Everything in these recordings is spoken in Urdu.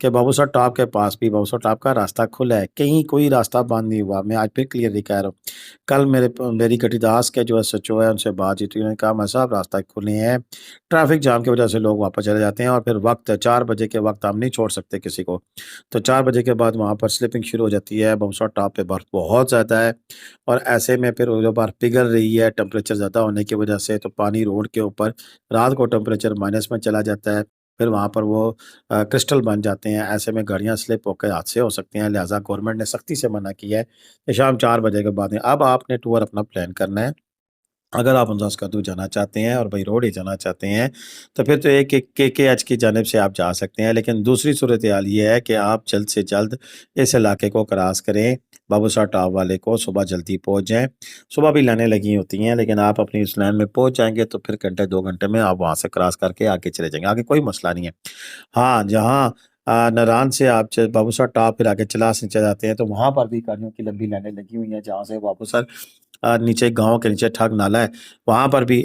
کہ بابوسر ٹاپ کے پاس بھی بابوسر ٹاپ کا راستہ کھلا ہے, کہیں کوئی راستہ بند نہیں ہوا. میں آج پھر کلیئرلی کہہ رہا ہوں, کل میری گٹی داس کے جو ایس ایچ او ہے ان سے بات چیت ہوئی, انہوں نے کہا میں صاحب راستہ کھلے ہیں, ٹریفک جام کی وجہ سے لوگ واپس چلے جاتے ہیں, اور پھر وقت 4 بجے کے وقت ہم نہیں چھوڑ سکتے کسی کو, تو 4 بجے کے بعد وہاں پر سلپنگ شروع ہو جاتی ہے. بابوسر ٹاپ پہ برف بہت زیادہ ہے, اور ایسے میں پھر جو برف پگھل رہی ہے ٹمپریچر زیادہ ہونے کی وجہ سے, تو پانی روڈ کے اوپر رات کو ٹمپریچر مائنس میں چلا جاتا ہے, پھر وہاں پر وہ کرسٹل بن جاتے ہیں. ایسے میں گاڑیاں سلپ ہو کے حادثے ہو سکتے ہیں, لہٰذا گورنمنٹ نے سختی سے منع کیا ہے کہ شام 4 بجے کے بعد میں. اب آپ نے ٹور اپنا پلان کرنا ہے, اگر آپ انداز کدو جانا چاہتے ہیں اور بھائی روڈ ہی جانا چاہتے ہیں تو پھر تو ایک کے ایچ کی جانب سے آپ جا سکتے ہیں, لیکن دوسری صورتحال یہ ہے کہ آپ جلد سے جلد اس علاقے کو کراس کریں. بابوسر ٹاپ والے کو صبح جلدی پہنچ جائیں, صبح بھی لائنیں لگی ہوتی ہیں, لیکن آپ اپنی اس لائن میں پہنچ جائیں گے تو پھر گھنٹے 2 گھنٹے میں آپ وہاں سے کراس کر کے آگے چلے جائیں گے, آگے کوئی مسئلہ نہیں ہے. ہاں, جہاں نران سے آپ بابوسر ٹاپ پھر آگے چلاس نیچے جاتے ہیں تو وہاں پر بھی گاڑیوں کی لمبی لائنیں لگی ہوئی ہیں. جہاں سے بابوسر نیچے گاؤں کے نیچے ٹھگ نالا ہے, وہاں پر بھی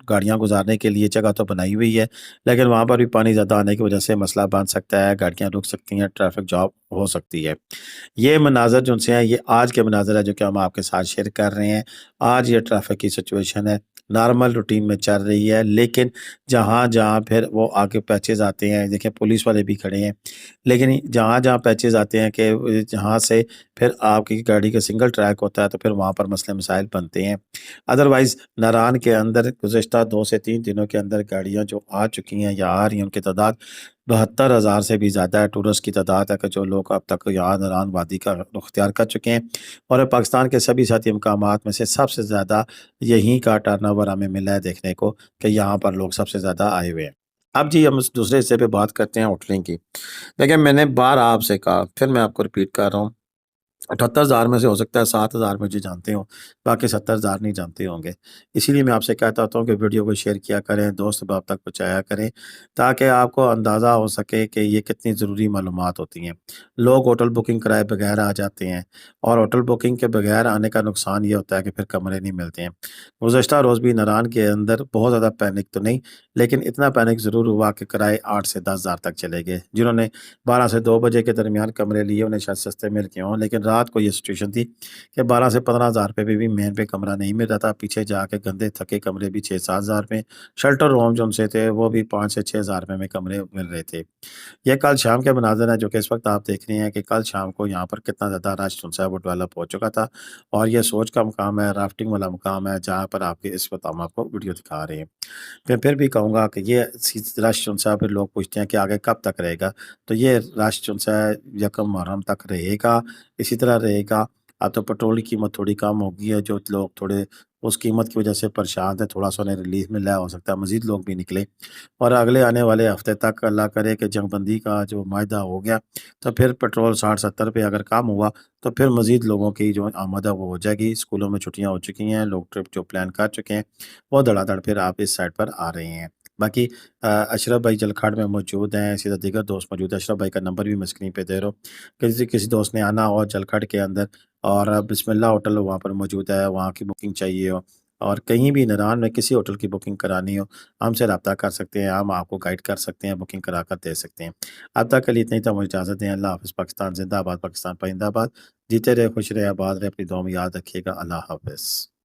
گاڑیاں گزارنے کے لیے جگہ تو بنائی ہوئی ہے, لیکن وہاں پر بھی پانی زیادہ آنے کی وجہ سے مسئلہ بن سکتا ہے, گاڑیاں رک سکتی ہیں, ٹریفک جام ہو سکتی ہے. یہ مناظر جو سے ہیں یہ آج کے مناظر ہے جو کہ ہم آپ کے ساتھ شیئر کر رہے ہیں. آج یہ ٹریفک کی سچویشن ہے, نارمل روٹین میں چل رہی ہے, لیکن جہاں جہاں پھر وہ آگے پیچز آتے ہیں, دیکھیں پولیس والے بھی کھڑے ہیں, لیکن جہاں جہاں پیچز آتے ہیں کہ جہاں سے پھر آپ کی گاڑی کا سنگل ٹریک ہوتا ہے تو پھر وہاں پر مسئلے مسائل بنتے ہیں. ادروائز ناران کے اندر گزشتہ 2 سے 3 دنوں کے اندر گاڑیاں جو آ چکی ہیں یا آ رہی ہیں ان کی تعداد 72,000 سے بھی زیادہ ہے. ٹورسٹ کی تعداد ہے کہ جو لوگ اب تک یہاں ناران وادی کا اختیار کر چکے ہیں, اور پاکستان کے سبھی ساتھی مقامات میں سے سب سے زیادہ یہیں کا ٹرن اوور ہمیں ملا ہے دیکھنے کو کہ یہاں پر لوگ سب سے زیادہ آئے ہوئے ہیں. اب جی ہم دوسرے حصے پہ بات کرتے ہیں ہوٹلنگ کی. دیکھیں میں نے بار آپ سے کہا, پھر میں آپ کو ریپیٹ کر رہا ہوں, 78,000 میں سے ہو سکتا ہے 7,000 مجھے جانتے ہوں, باقی 70,000 نہیں جانتے ہوں گے. اسی لیے میں آپ سے کہتا ہوتا ہوں کہ ویڈیو کو شیئر کیا کریں, دوست احباب تک پہنچایا کریں, تاکہ آپ کو اندازہ ہو سکے کہ یہ کتنی ضروری معلومات ہوتی ہیں. لوگ ہوٹل بکنگ کرائے بغیر آ جاتے ہیں, اور ہوٹل بکنگ کے بغیر آنے کا نقصان یہ ہوتا ہے کہ پھر کمرے نہیں ملتے ہیں. گزشتہ روز بھی ناران کے اندر بہت زیادہ پینک تو نہیں, لیکن اتنا پینک ضرور ہوا کہ کرائے 8 سے 10,000 تک چلے گئے. جنہوں نے 12 سے 2 بجے کے درمیان کمرے لیے انہیں شاید سستے مل کے ہوں, لیکن رات کو یہ سچویشن تھی کہ 12 سے 15,000 روپے پہ بھی مین پہ کمرہ نہیں مل رہا تھا. پیچھے جا کے گندے تھکے کمرے بھی 6-7,000 میں, شیلٹر روم جو ان سے تھے وہ بھی 5 سے 6,000 روپے میں کمرے مل رہے تھے. یہ کل شام کے مناظر ہیں جو کہ اس وقت آپ دیکھ رہے ہیں کہ کل شام کو یہاں پر کتنا زیادہ رش جو ہے وہ ڈیولپ ہو چکا تھا, اور یہ سوچ کا مقام ہے, رافٹنگ والا مقام ہے, جہاں پر آپ کے اس وقت ہم آپ کو ویڈیو دکھا رہے ہیں. میں پھر بھی کہوں گا کہ یہ رش جو ہے پھر لوگ پوچھتے ہیں کہ آگے کب تک رہے گا, تو یہ رش جو ہے 1 محرم تک رہے گا, اسی طرح رہے گا. اب تو پٹرول کی قیمت تھوڑی کم ہو گئی ہے, جو لوگ تھوڑے اس قیمت کی وجہ سے پریشان تھے, تھوڑا سا انہیں ریلیف ملا ہے, ہو سکتا ہے مزید لوگ بھی نکلے, اور اگلے آنے والے ہفتے تک اللہ کرے کہ جنگ بندی کا جو معاہدہ ہو گیا تو پھر پٹرول 60-70 پہ اگر کام ہوا تو پھر مزید لوگوں کی جو آمد ہے وہ ہو جائے گی. اسکولوں میں چھٹیاں ہو چکی ہیں, لوگ ٹرپ جو پلان کر چکے ہیں وہ دڑا دڑ پھر آپ اس سائڈ پر آ رہے ہیں. باقی اشرف بھائی جلکھاڑ میں موجود ہیں, اسی طرح دیگر دوست موجود ہیں. اشرف بھائی کا نمبر بھی میں اسکرین پہ دے رہا ہوں, کسی دوست نے آنا ہو جلکھڑ کے اندر اور بسم اللہ ہوٹل وہاں پر موجود ہے, وہاں کی بکنگ چاہیے ہو, اور کہیں بھی ناران میں کسی ہوٹل کی بکنگ کرانی ہو ہم سے رابطہ کر سکتے ہیں, ہم آپ کو گائیڈ کر سکتے ہیں, بکنگ کرا کر دے سکتے ہیں. اب تک کے لیے اتنی تو مجھے اجازت دیں. اللہ حافظ. پاکستان زندہ باد, پاکستان پائندہ باد. جیتے رہے, خوش رہے, آباد رہے, اپنی دعا میں یاد رکھیے گا. اللہ حافظ.